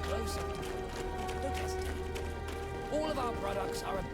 closer. Don't hesitate. All of our products are a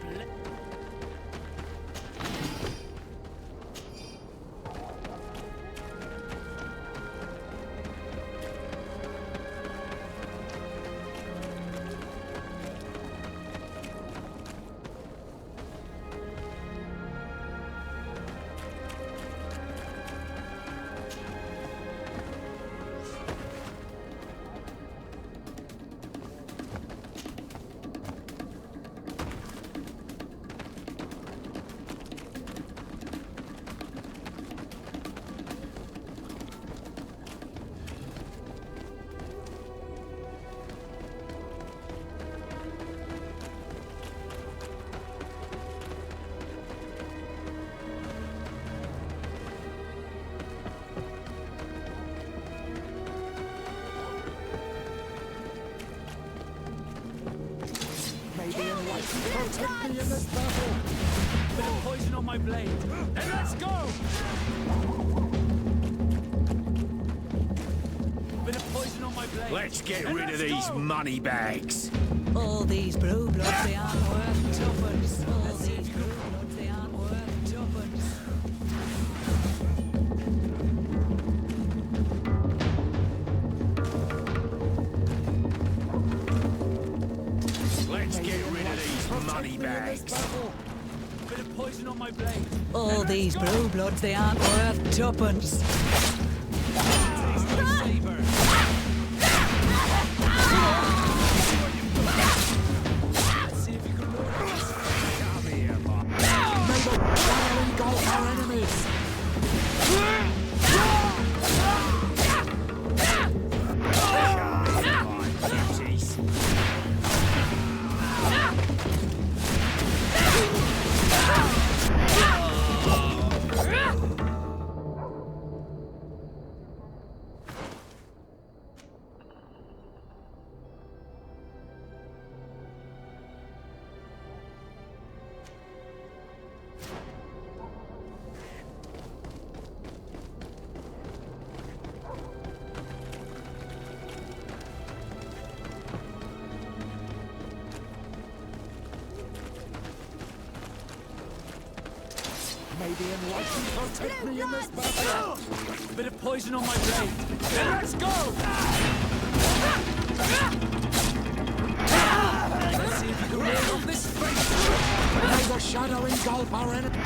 Protect me in this battle! bit of poison on my blade. Then let's go! Bit of poison on my blade. Let's get Then rid of let's these go! money bags. All these blue bloods, they aren't worth tuppence. All these blue bloods, they aren't worth tuppence. Let's get rid of these money bags. Bit of poison on my blade. All these blue bloods, they aren't worth tuppence. Maybe enlighten protect me in this battle! Bit of poison on my blade. Then let's go! Let's see if you can ward off this space. May the shadow engulf our enemy!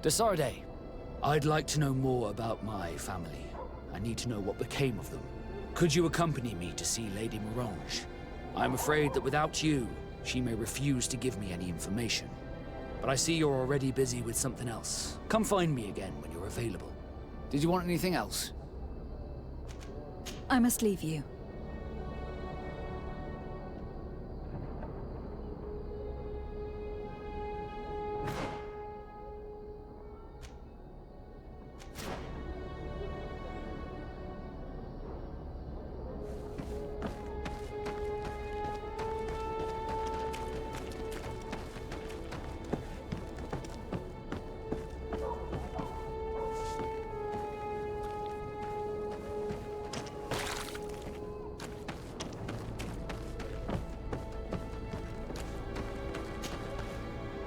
Desarde, I'd like to know more about my family. I need to know what became of them. Could you accompany me to see Lady Morange? I'm afraid that without you, she may refuse to give me any information. But I see you're already busy with something else. Come find me again when you're available. Did you want anything else? I must leave you.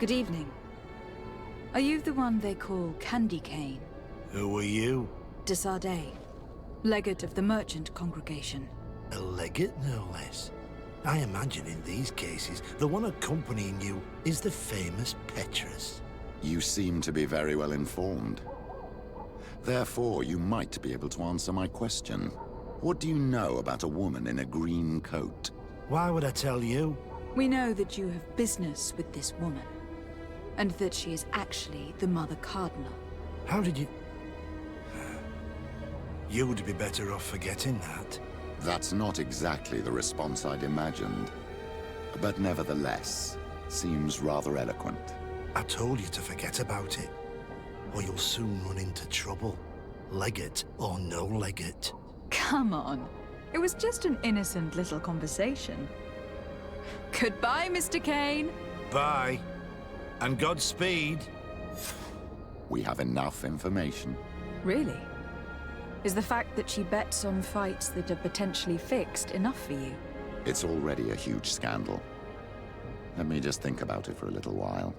Good evening. Are you the one they call Candy Cane? Who are you? Desarde, legate of the merchant congregation. A legate, no less. I imagine in these cases, the one accompanying you is the famous Petrus. You seem to be very well informed. Therefore, you might be able to answer my question. What do you know about a woman in a green coat? Why would I tell you? We know that you have business with this woman, and that she is actually the Mother Cardinal. How did you... You'd be better off forgetting that. That's not exactly the response I'd imagined, but nevertheless, seems rather eloquent. I told you to forget about it, or you'll soon run into trouble. Legate or no legate. Come on. It was just an innocent little conversation. Goodbye, Mr. Kane. Bye. And Godspeed. We have enough information. Really? Is the fact that she bets on fights that are potentially fixed enough for you? It's already a huge scandal. Let me just think about it for a little while.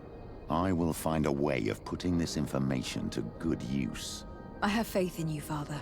I will find a way of putting this information to good use. I have faith in you, Father.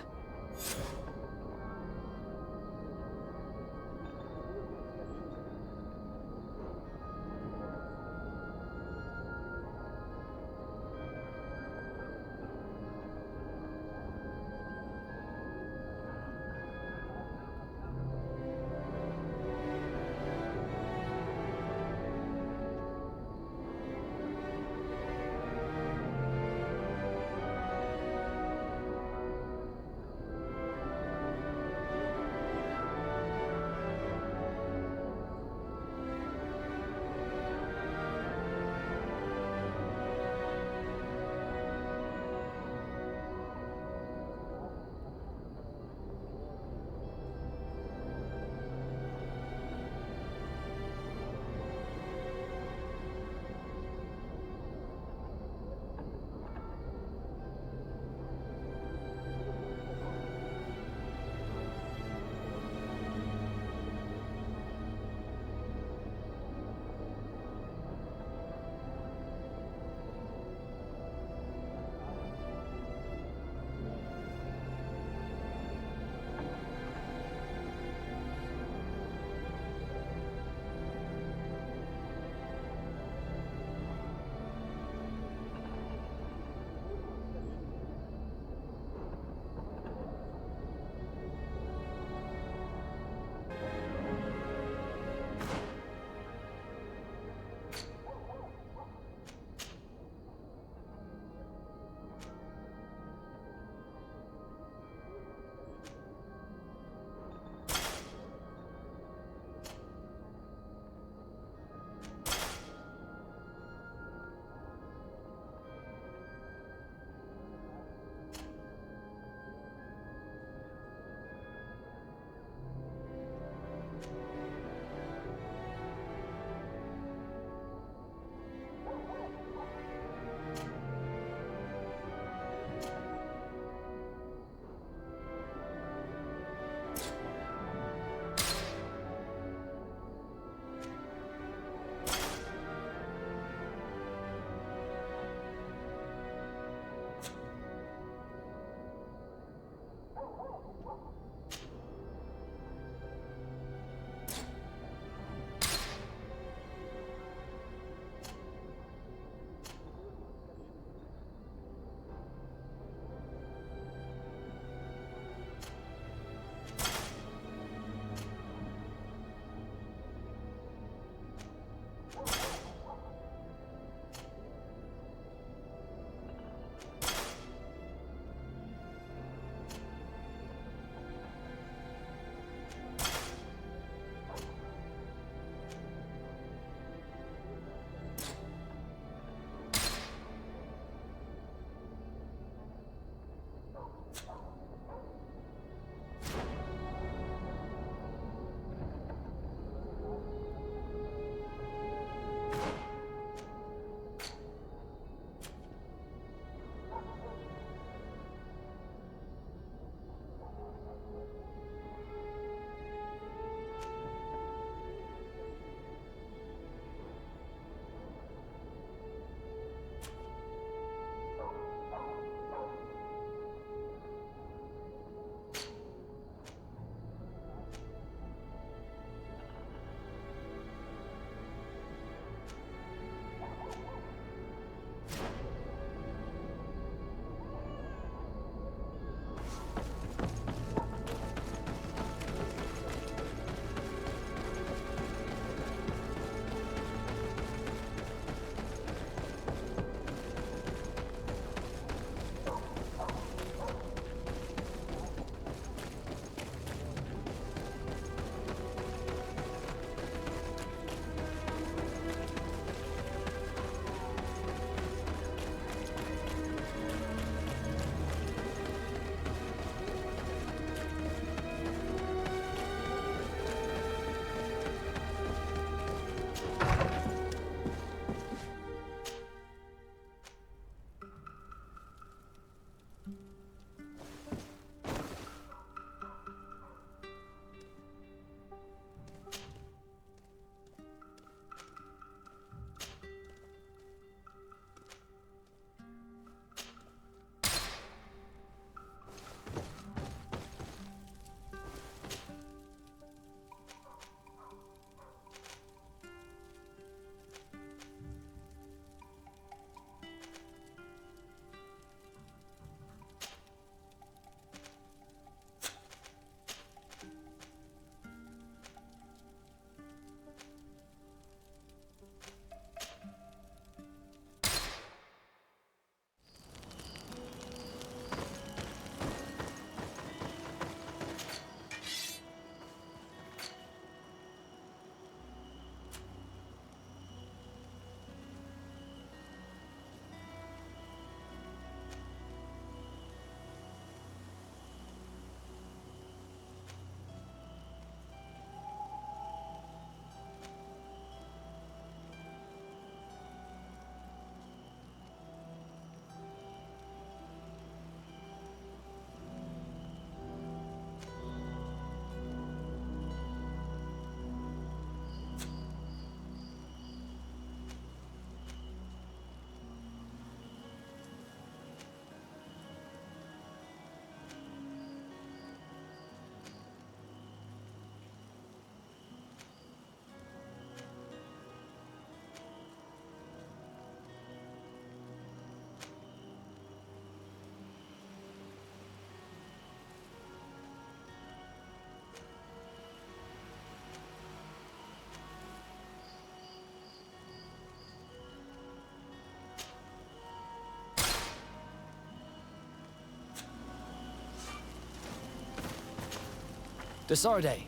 Desarde,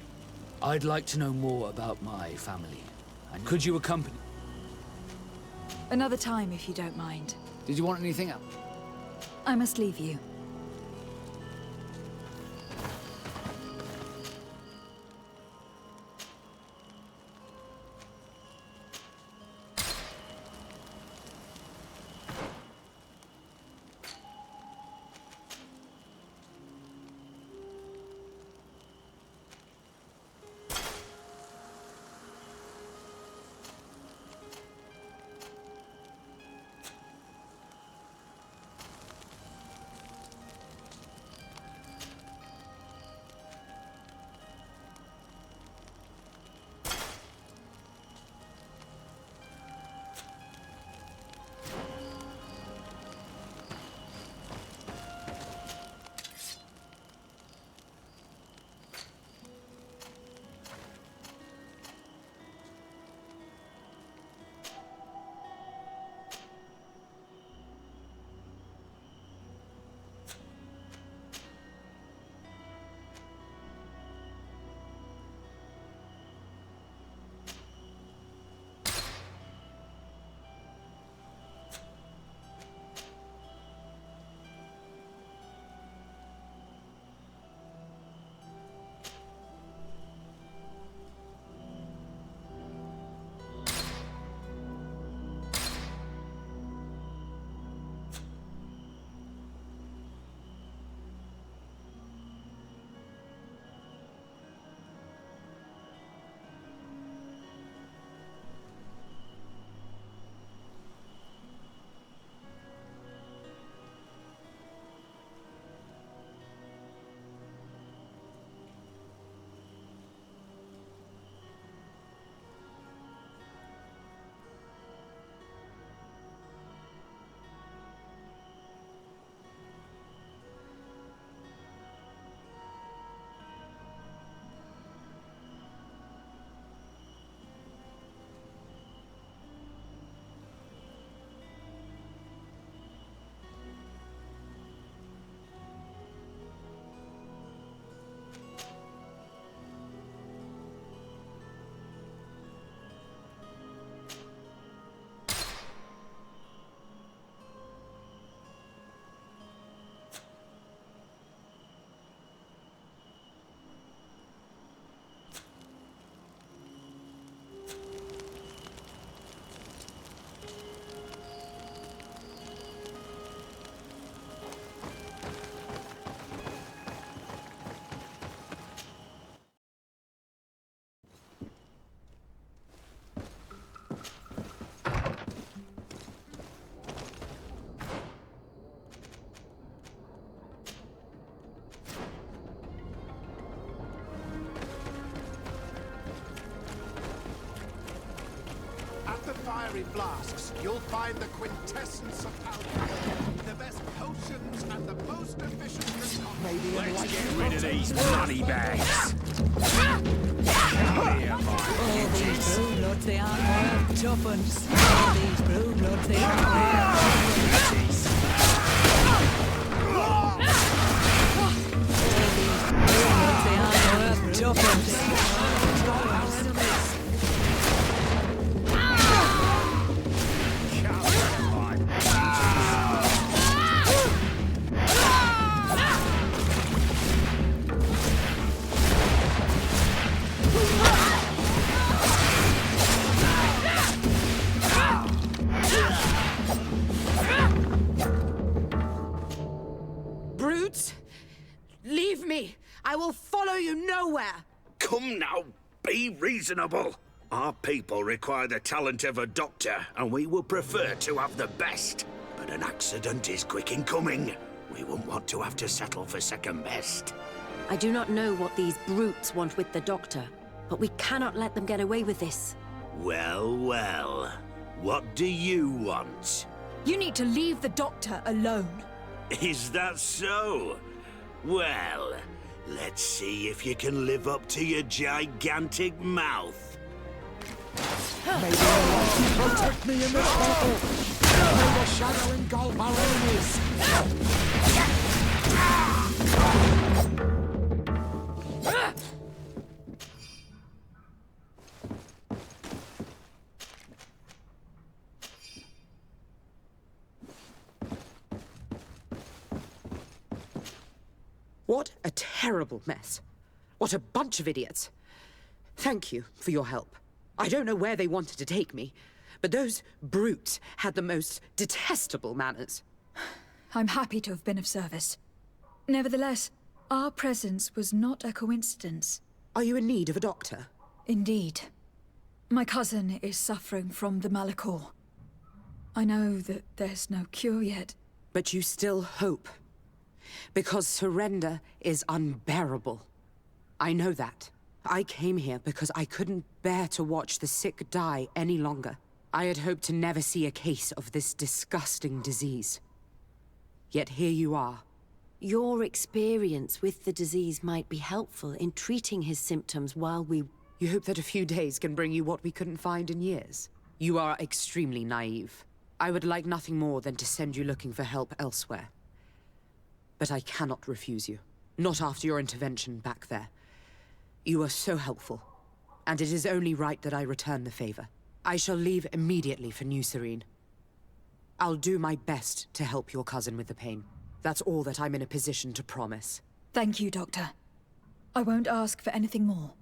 I'd like to know more about my family. And could you accompany... Another time, if you don't mind. Did you want anything else? I must leave you. fiery flasks, you'll find the quintessence of alchemy. The best potions and the most efficient concoction. Let's get rid of these money bags. Come here, All these blue bloods, they aren't worth tuppence. All these blue bloods, they aren't worth tuppence. All these blue bloods, they aren't worth tuppence. Leave me! I will follow you nowhere! Come now, be reasonable. Our people require the talent of a doctor, and we would prefer to have the best. But an accident is quick in coming. We wouldn't want to have to settle for second best. I do not know what these brutes want with the doctor, but we cannot let them get away with this. Well, well. What do you want? You need to leave the doctor alone. Is that so? Well, let's see if you can live up to your gigantic mouth. May the Almighty protect me in this battle! May the shadow engulf our enemies! What a terrible mess. What a bunch of idiots. Thank you for your help. I don't know where they wanted to take me, but those brutes had the most detestable manners. I'm happy to have been of service. Nevertheless, our presence was not a coincidence. Are you in need of a doctor? Indeed. My cousin is suffering from the Malachor. I know that there's no cure yet. But you still hope. Because surrender is unbearable. I know that. I came here because I couldn't bear to watch the sick die any longer. I had hoped to never see a case of this disgusting disease. Yet here you are. Your experience with the disease might be helpful in treating his symptoms while we... You hope that a few days can bring you what we couldn't find in years? You are extremely naive. I would like nothing more than to send you looking for help elsewhere. But I cannot refuse you. Not after your intervention back there. You were so helpful, and it is only right that I return the favor. I shall leave immediately for New Serene. I'll do my best to help your cousin with the pain. That's all that I'm in a position to promise. Thank you, Doctor. I won't ask for anything more.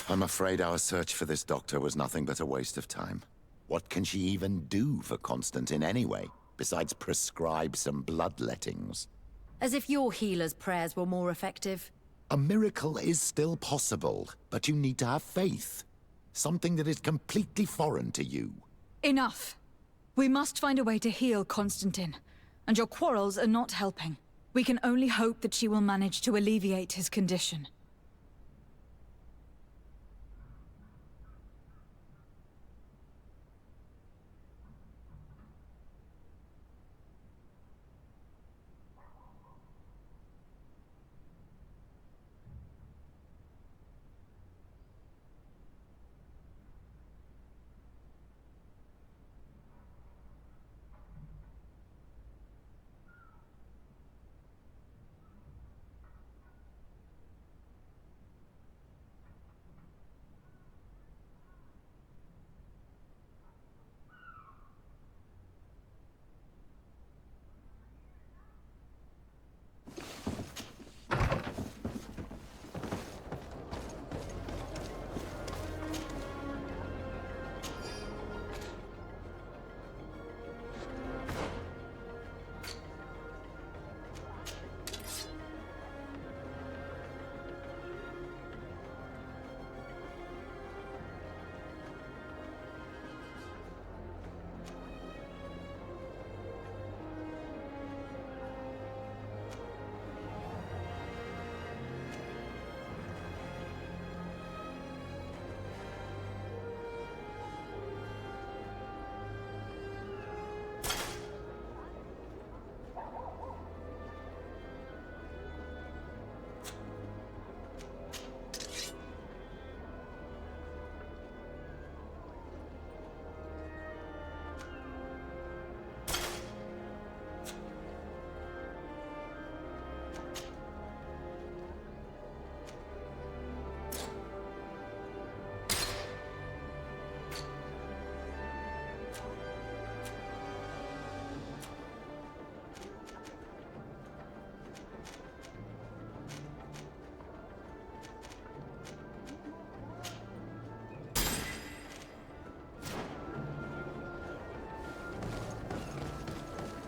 I'm afraid our search for this doctor was nothing but a waste of time. What can she even do for Constantine anyway, besides prescribe some bloodlettings? As if your healer's prayers were more effective. A miracle is still possible, but you need to have faith. Something that is completely foreign to you. Enough. We must find a way to heal Constantine, and your quarrels are not helping. We can only hope that she will manage to alleviate his condition.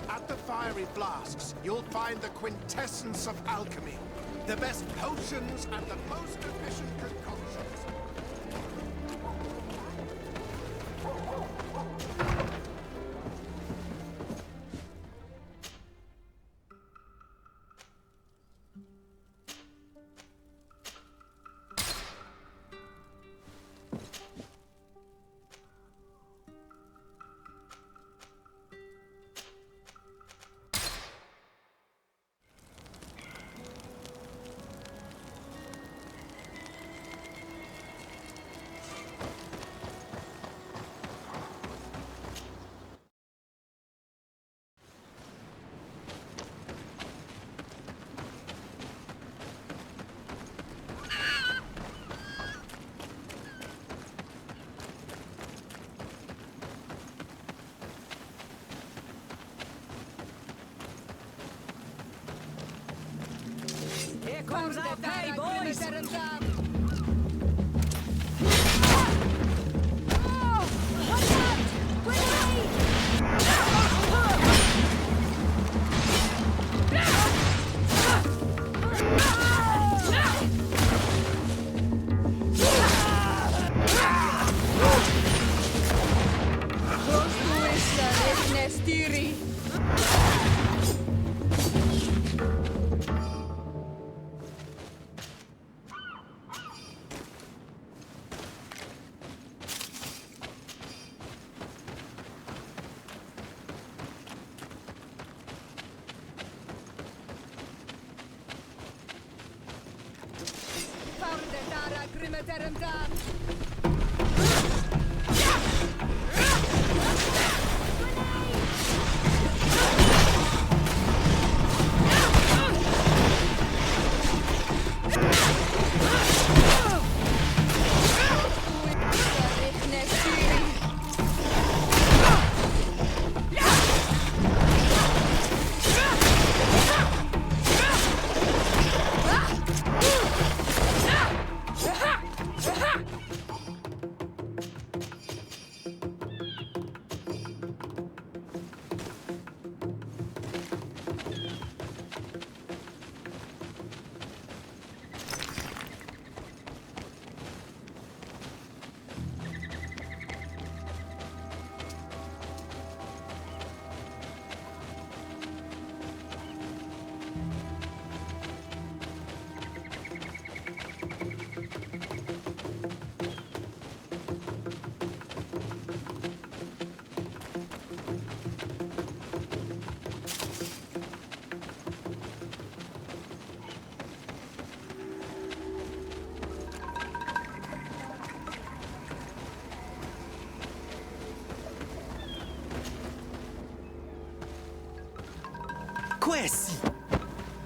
At the fiery flasks, you'll find the quintessence of alchemy. The best potions and the most efficient concoctions. Hey, boys!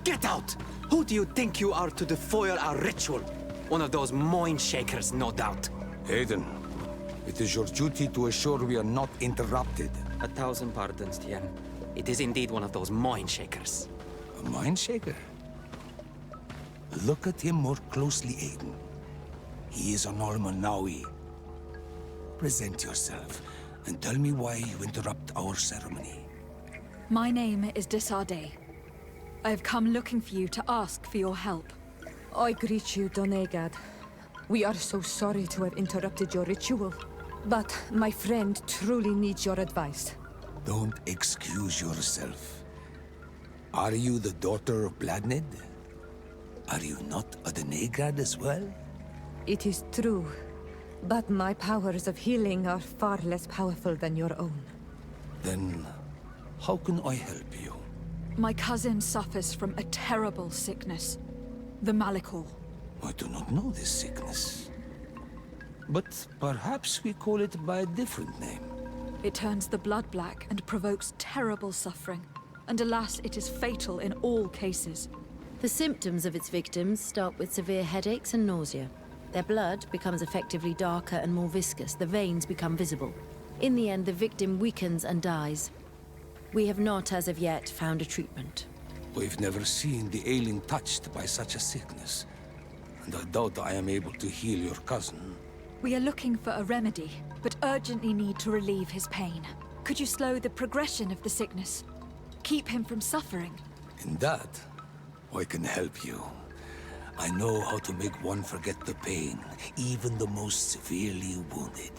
Get out! Who do you think you are to foil our ritual? One of those mind shakers, no doubt. Hayden, it is your duty to assure we are not interrupted. 1,000 pardons, Tien. It is indeed one of those mind shakers. A mind shaker? Look at him more closely, Hayden. He is an Almanawi. Present yourself and tell me why you interrupt our ceremony. My name is Disarday. I have come looking for you to ask for your help. I greet you, Donegad. We are so sorry to have interrupted your ritual. But my friend truly needs your advice. Don't excuse yourself. Are you the daughter of Bladned? Are you not a Donegad as well? It is true. But my powers of healing are far less powerful than your own. Then, how can I help you? My cousin suffers from a terrible sickness. The Malikor. I do not know this sickness. But perhaps we call it by a different name. It turns the blood black and provokes terrible suffering. And alas, it is fatal in all cases. The symptoms of its victims start with severe headaches and nausea. Their blood becomes effectively darker and more viscous. The veins become visible. In the end, the victim weakens and dies. We have not, as of yet, found a treatment. We've never seen the ailing touched by such a sickness. And I doubt I am able to heal your cousin. We are looking for a remedy, but urgently need to relieve his pain. Could you slow the progression of the sickness? Keep him from suffering? In that, I can help you. I know how to make one forget the pain, even the most severely wounded.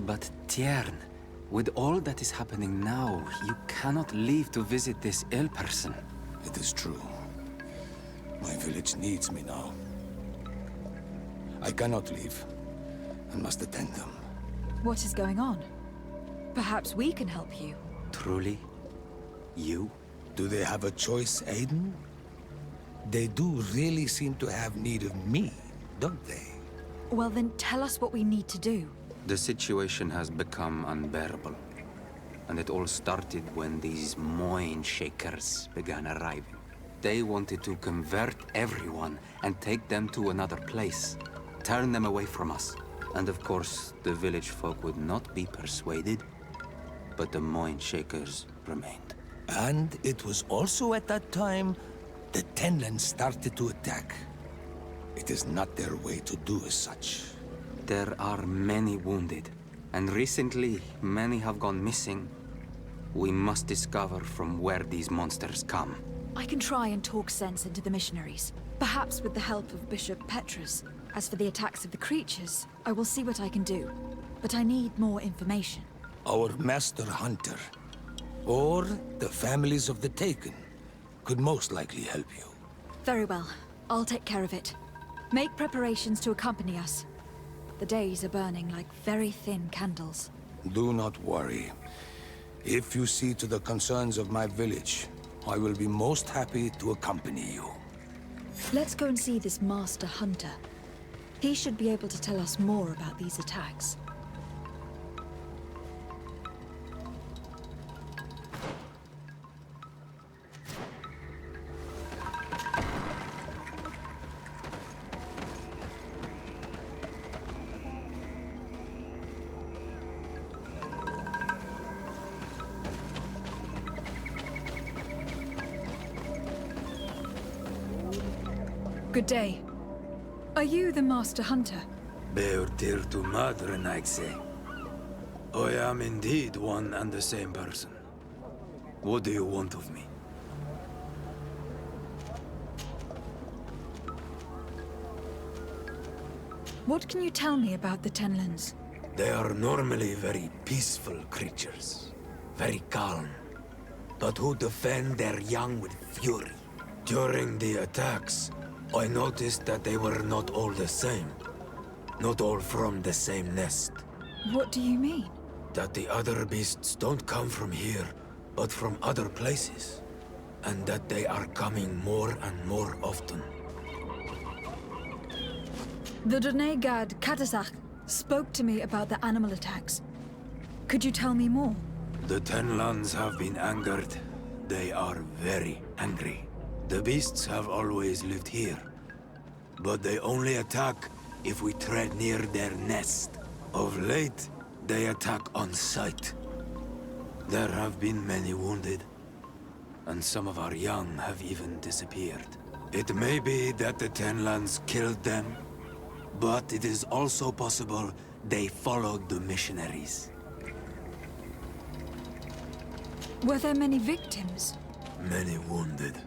But Tiern, with all that is happening now, you cannot leave to visit this ill person. It is true. My village needs me now. I cannot leave. I must attend them. What is going on? Perhaps we can help you. Truly? You? Do they have a choice, Aiden? They do really seem to have need of me, don't they? Well then, tell us what we need to do. The situation has become unbearable. And it all started when these mind shakers began arriving. They wanted to convert everyone and take them to another place. Turn them away from us. And of course, the village folk would not be persuaded. But the mind shakers remained. And it was also at that time the Tenland started to attack. It is not their way to do as such. There are many wounded, and recently many have gone missing. We must discover from where these monsters come. I can try and talk sense into the missionaries, perhaps with the help of Bishop Petrus. As for the attacks of the creatures, I will see what I can do. But I need more information. Our master hunter, or the families of the taken, could most likely help you. Very well. I'll take care of it. Make preparations to accompany us. The days are burning like very thin candles. Do not worry. If you see to the concerns of my village, I will be most happy to accompany you. Let's go and see this master hunter. He should be able to tell us more about these attacks. Good day. Are you the master hunter? Beortir to madre, I am indeed one and the same person. What do you want of me? What can you tell me about the Tenlands? They are normally very peaceful creatures. Very calm. But who defend their young with fury. During the attacks, I noticed that they were not all the same. Not all from the same nest. What do you mean? That the other beasts don't come from here, but from other places. And that they are coming more and more often. The Donegad Katasach spoke to me about the animal attacks. Could you tell me more? The Tenlands have been angered. They are very angry. The beasts have always lived here. But they only attack if we tread near their nest. Of late, they attack on sight. There have been many wounded. And some of our young have even disappeared. It may be that the Tenlands killed them, but it is also possible they followed the missionaries. Were there many victims? Many wounded.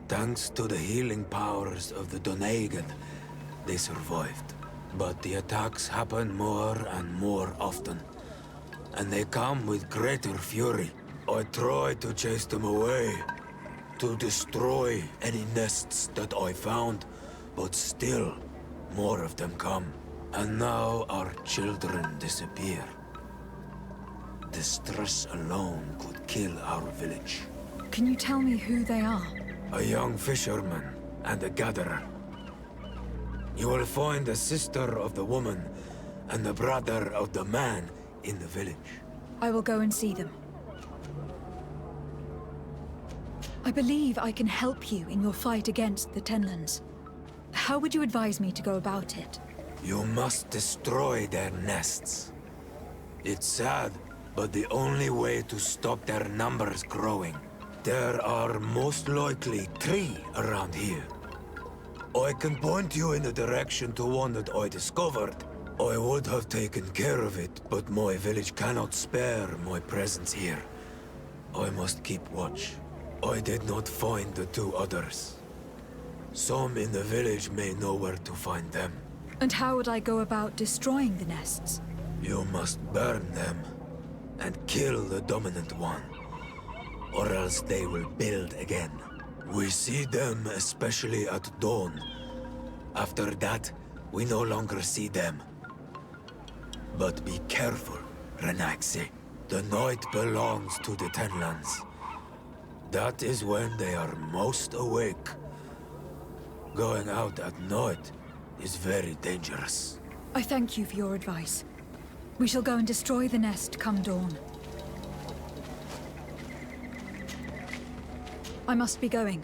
Thanks to the healing powers of the Donegad, they survived. But the attacks happen more and more often. And they come with greater fury. I try to chase them away, to destroy any nests that I found, but still, more of them come. And now our children disappear. The stress alone could kill our village. Can you tell me who they are? A young fisherman and a gatherer. You will find the sister of the woman and the brother of the man in the village. I will go and see them. I believe I can help you in your fight against the Tenlands. How would you advise me to go about it? You must destroy their nests. It's sad, but the only way to stop their numbers growing. There are most likely 3 around here. I can point you in the direction to one that I discovered. I would have taken care of it, but my village cannot spare my presence here. I must keep watch. I did not find the 2 others. Some in the village may know where to find them. And how would I go about destroying the nests? You must burn them and kill the dominant one, or else they will build again. We see them especially at dawn. After that, we no longer see them. But be careful, Renaxi. The night belongs to the Tenlands. That is when they are most awake. Going out at night is very dangerous. I thank you for your advice. We shall go and destroy the nest come dawn. I must be going.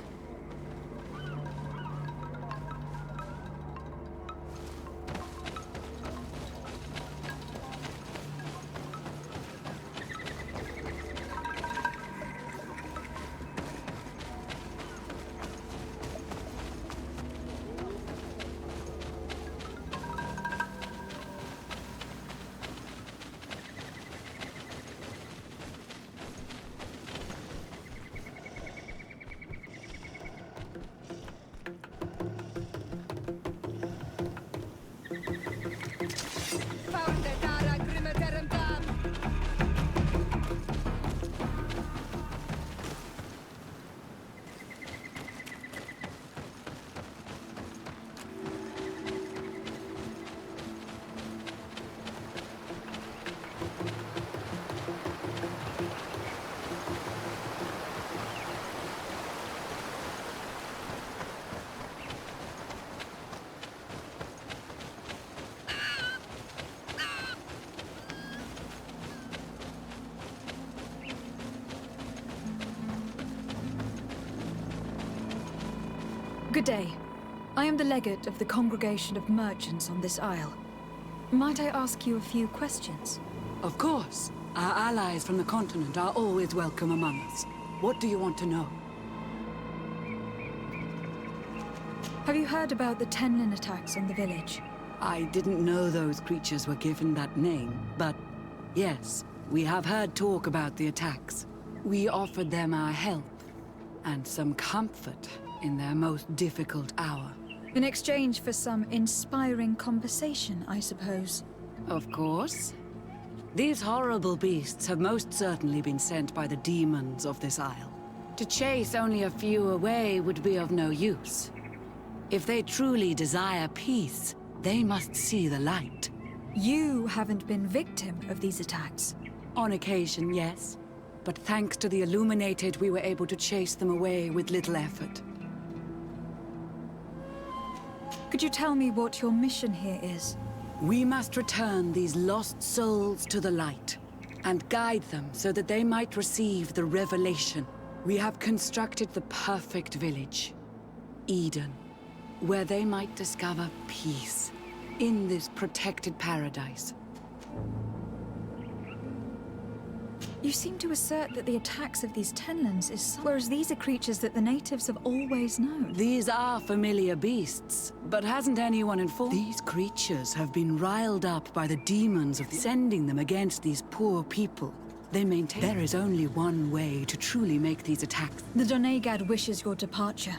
Good day. I am the legate of the congregation of merchants on this isle. Might I ask you a few questions? Of course. Our allies from the continent are always welcome among us. What do you want to know? Have you heard about the Tenlin attacks on the village? I didn't know those creatures were given that name, but yes, we have heard talk about the attacks. We offered them our help and some comfort in their most difficult hour. In exchange for some inspiring conversation, I suppose. Of course. These horrible beasts have most certainly been sent by the demons of this isle. To chase only a few away would be of no use. If they truly desire peace, they must see the light. You haven't been victim of these attacks? On occasion, yes. But thanks to the Illuminated, we were able to chase them away with little effort. Could you tell me what your mission here is? We must return these lost souls to the light, and guide them so that they might receive the revelation. We have constructed the perfect village, Eden, where they might discover peace in this protected paradise. You seem to assert that the attacks of these Tenlins is whereas these are creatures that the natives have always known. These are familiar beasts, but hasn't anyone informed? These creatures have been riled up by the demons of sending them against these poor people. They maintain there is only one way to truly make these attacks. The Donegad wishes your departure.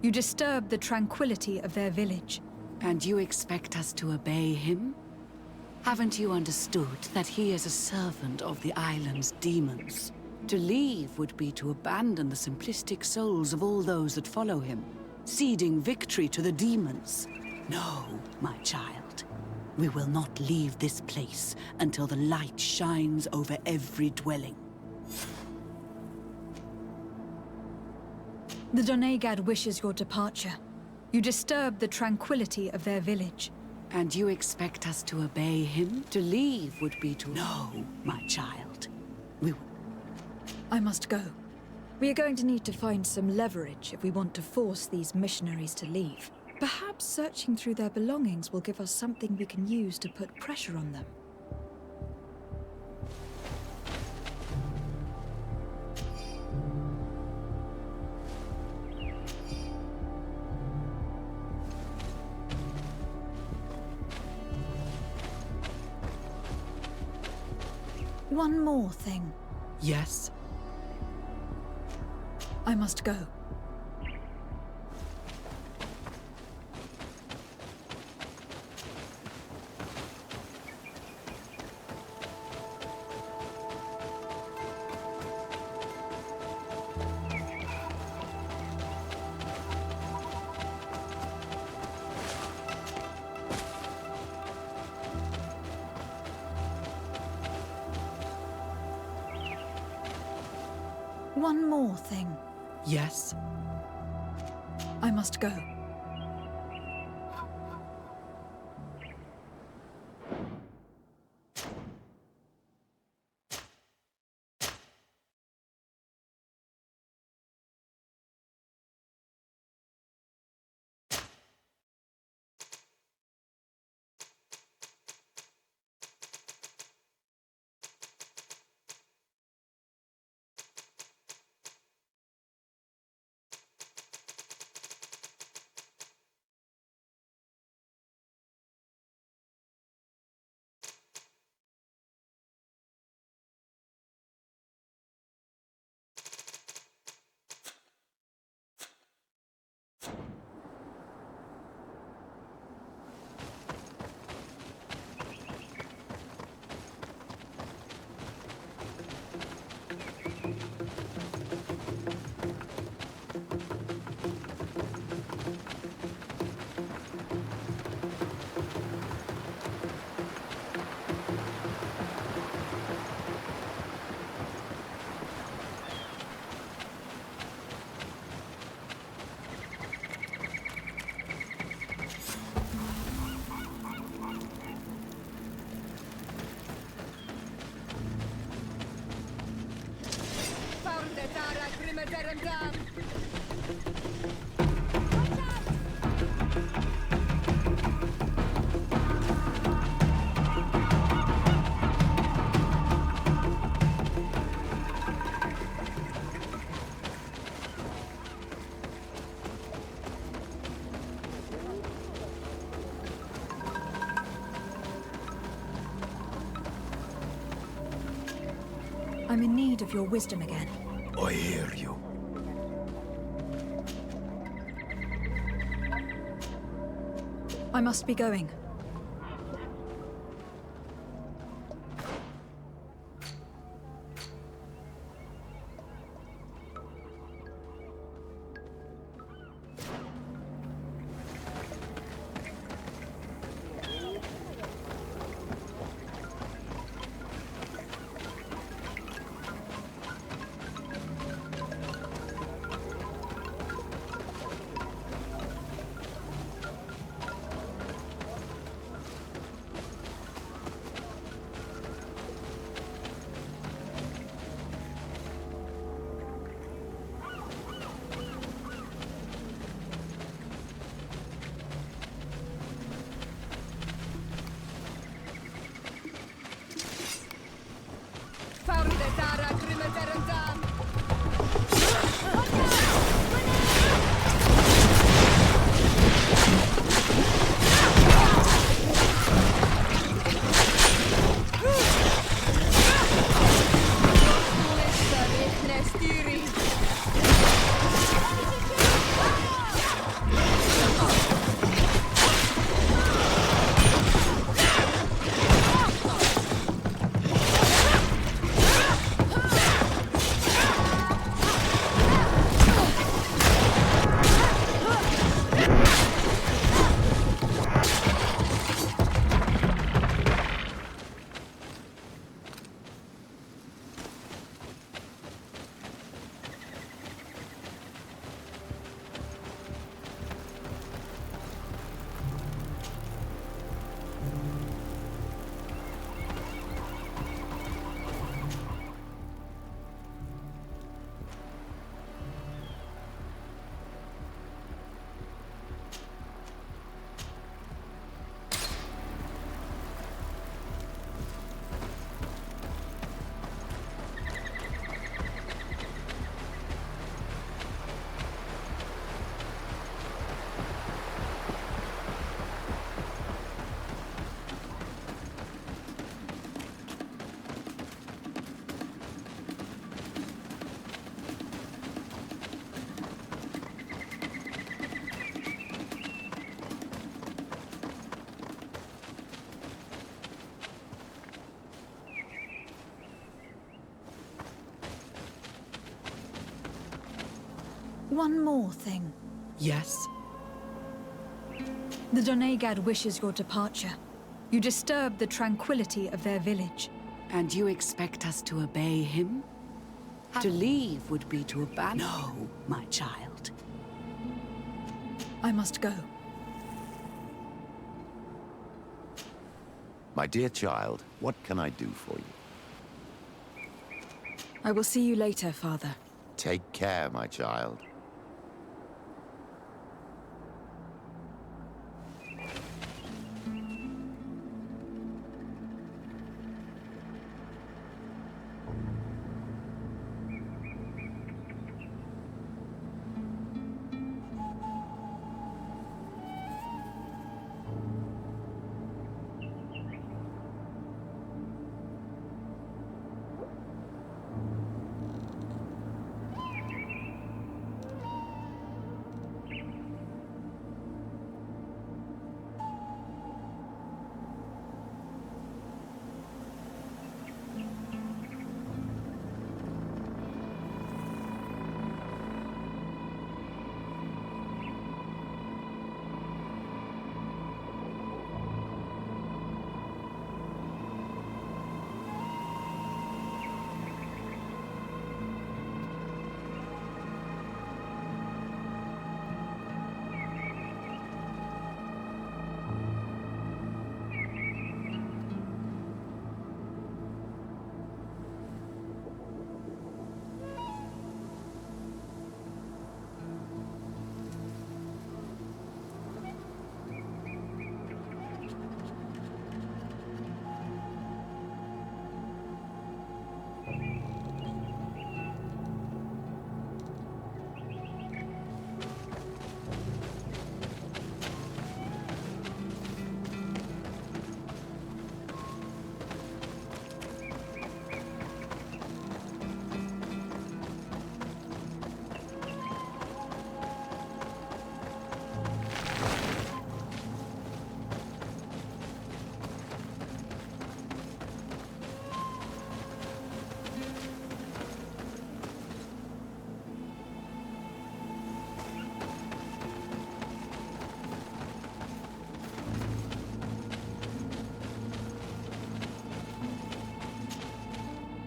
You disturb the tranquility of their village. And you expect us to obey him? Haven't you understood that he is a servant of the island's demons? To leave would be to abandon the simplistic souls of all those that follow him, ceding victory to the demons. No, my child. We will not leave this place until the light shines over every dwelling. The Donegad wishes your departure. You disturb the tranquility of their village. And you expect us to obey him? To leave would be to... No, my child. I must go. We are going to need to find some leverage if we want to force these missionaries to leave. Perhaps searching through their belongings will give us something we can use to put pressure on them. One more thing. Yes? I must go. One more thing. Yes? I must go. I'm in need of your wisdom again. I hear you. I must be going. One more thing. Yes? The Doneigad wishes your departure. You disturb the tranquility of their village. And you expect us to obey him? To leave would be to abandon. No, my child. I must go. My dear child, what can I do for you? I will see you later, Father. Take care, my child.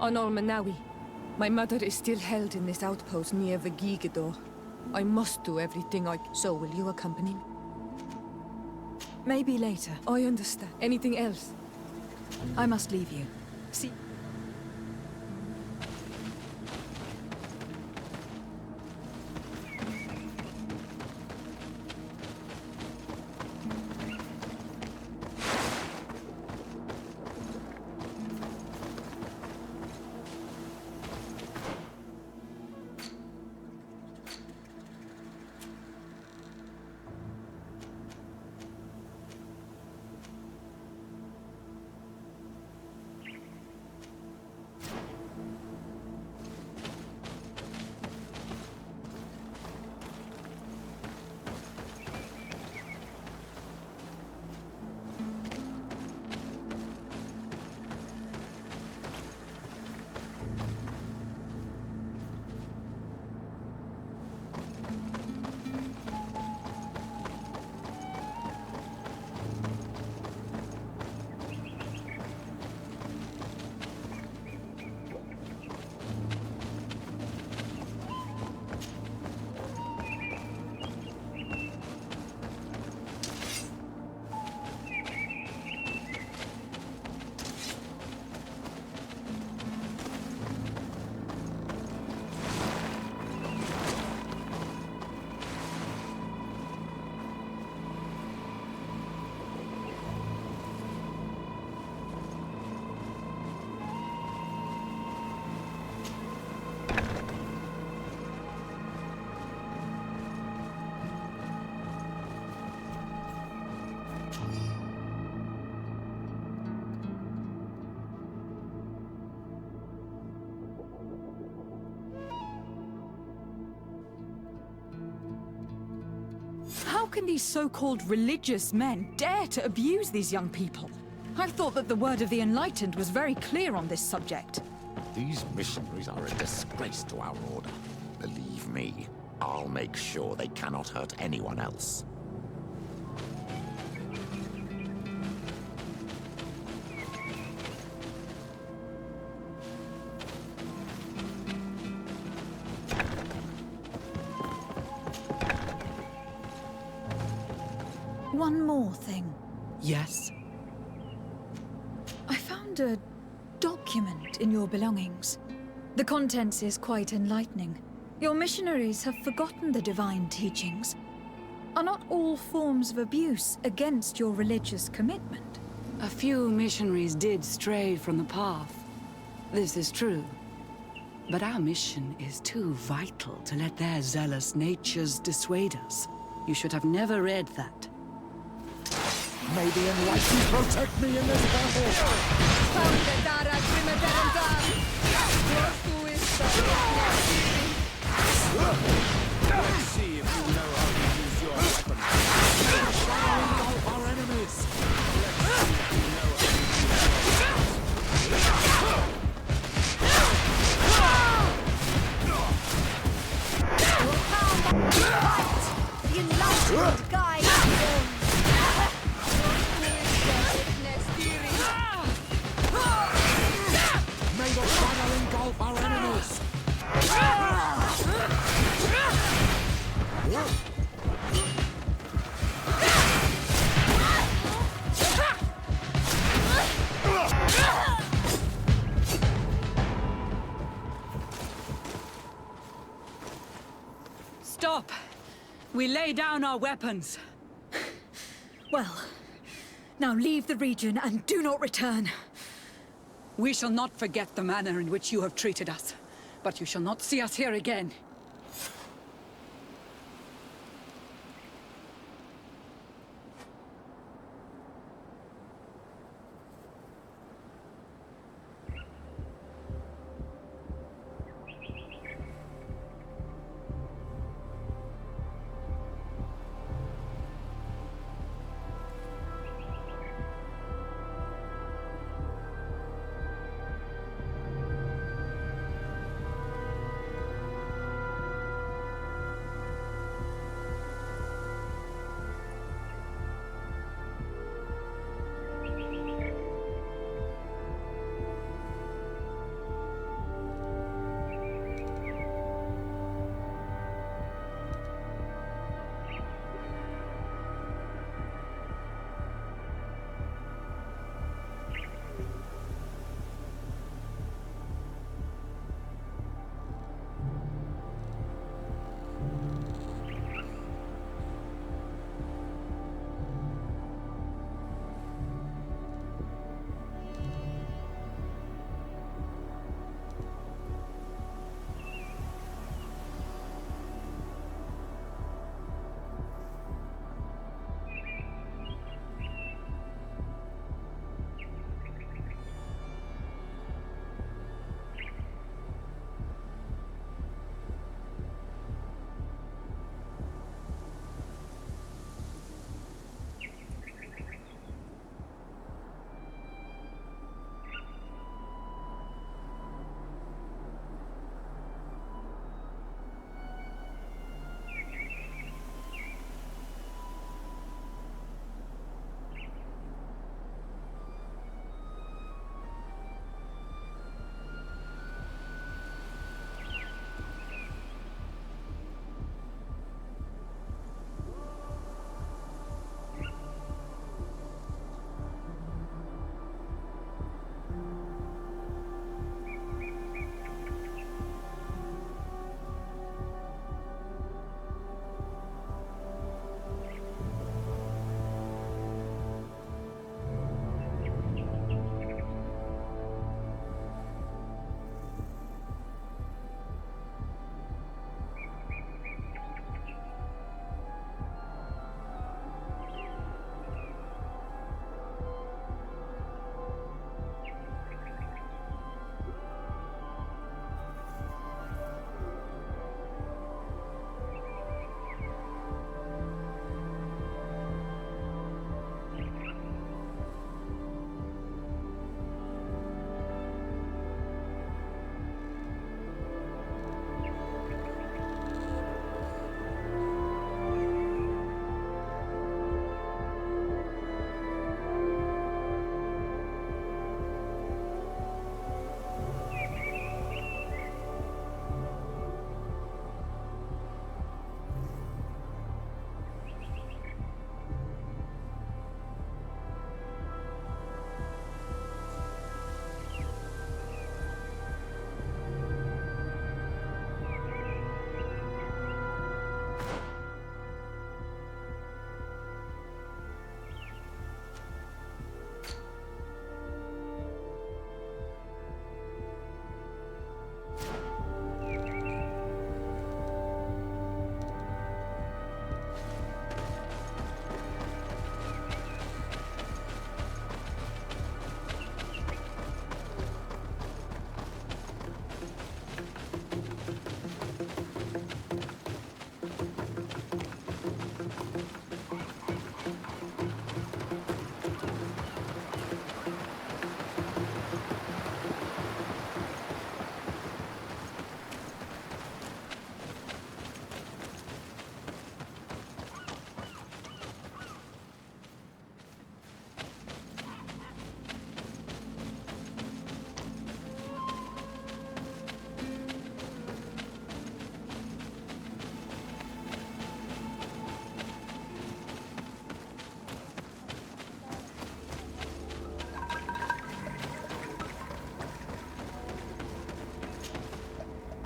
On Olmanawi. My mother is still held in this outpost near Vigigidor. I must do everything So will you accompany me? Maybe later. I understand. Anything else? I must leave you. See... How can these so-called religious men dare to abuse these young people? I thought that the word of the enlightened was very clear on this subject. These missionaries are a disgrace to our order. Believe me, I'll make sure they cannot hurt anyone else. One more thing. Yes? I found a document in your belongings. The contents is quite enlightening. Your missionaries have forgotten the divine teachings. Are not all forms of abuse against your religious commitment? A few missionaries did stray from the path. This is true. But our mission is too vital to let their zealous natures dissuade us. You should have never read that. May the enlightened protect me in this Let's see if you know how to use your weapon. Help our enemies! Let's see if you know how The enlightened guide. May the fire engulf our enemies! Stop! We lay down our weapons. Well, now leave the region and do not return. We shall not forget the manner in which you have treated us, but you shall not see us here again.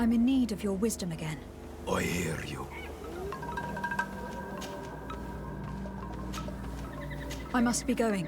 I'm in need of your wisdom again. I hear you. I must be going.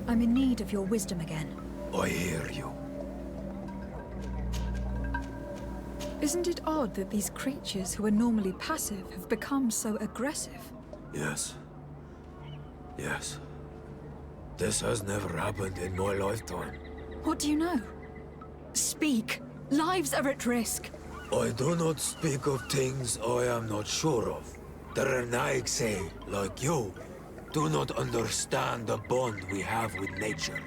I'm in need of your wisdom again. I hear you. Isn't it odd that these creatures who are normally passive have become so aggressive? Yes. Yes. This has never happened in my lifetime. What do you know? Speak! Lives are at risk! I do not speak of things I am not sure of. The Renaigse, like you, do not understand the bond we have with nature.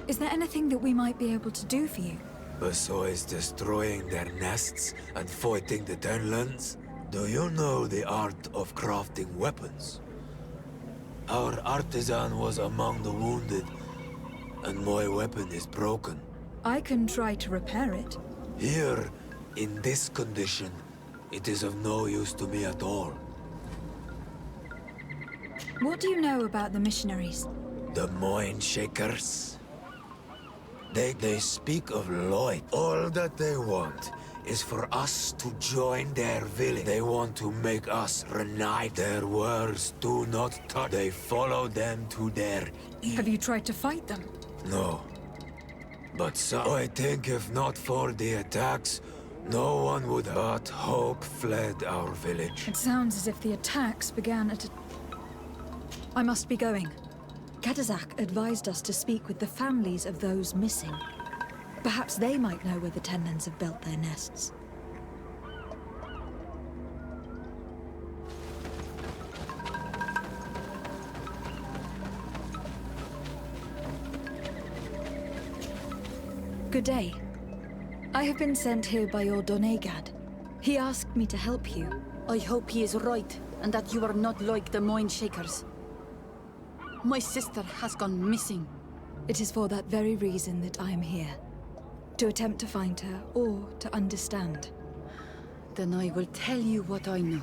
Is there anything that we might be able to do for you? Besides destroying their nests and fighting the Tenlands, do you know the art of crafting weapons? Our artisan was among the wounded, and my weapon is broken. I can try to repair it. Here, in this condition, it is of no use to me at all. What do you know about the missionaries? The mind shakers? They speak of light. All that they want is for us to join their village. They want to make us reunite. Their words do not touch. They follow them to their end. Have you tried to fight them? No. But some, I think if not for the attacks, No one would hurt. Hope fled our village. It sounds as if the attacks began at a... I must be going. Katazak advised us to speak with the families of those missing. Perhaps they might know where the Tenlans have built their nests. Good day. I have been sent here by your Donegad. He asked me to help you. I hope he is right, and that you are not like the Moin Shakers. My sister has gone missing. It is for that very reason that I am here. To attempt to find her, or to understand. Then I will tell you what I know.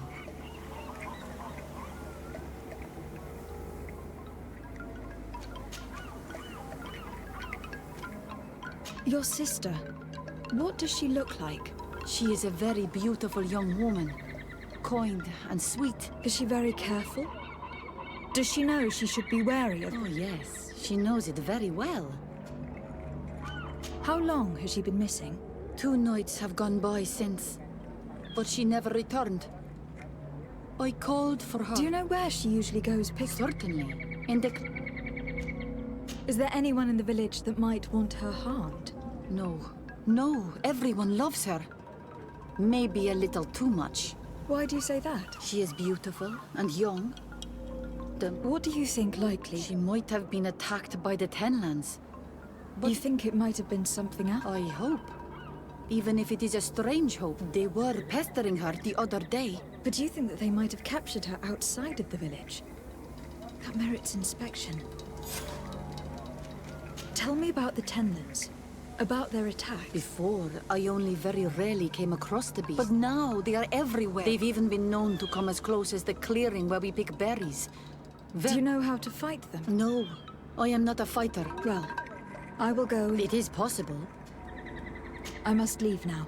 Your sister, what does she look like? She is a very beautiful young woman. Kind and sweet. Is she very careful? Does she know she should be wary of... Oh yes, she knows it very well. How long has she been missing? 2 nights have gone by since, but she never returned. I called for her. Do you know where she usually goes picking? Certainly. In the... Is there anyone in the village that might want her harmed? No. No, everyone loves her. Maybe a little too much. Why do you say that? She is beautiful and young. What do you think likely? She might have been attacked by the Tenlands. But you think it might have been something else? I hope. Even if it is a strange hope. They were pestering her the other day. But do you think that they might have captured her outside of the village? That merits inspection. Tell me about the Tenlans. About their attack. Before, I only very rarely came across the beast. But now, they are everywhere. They've even been known to come as close as the clearing where we pick berries. Do you know how to fight them? No, I am not a fighter. Well, I will go... It is possible. I must leave now.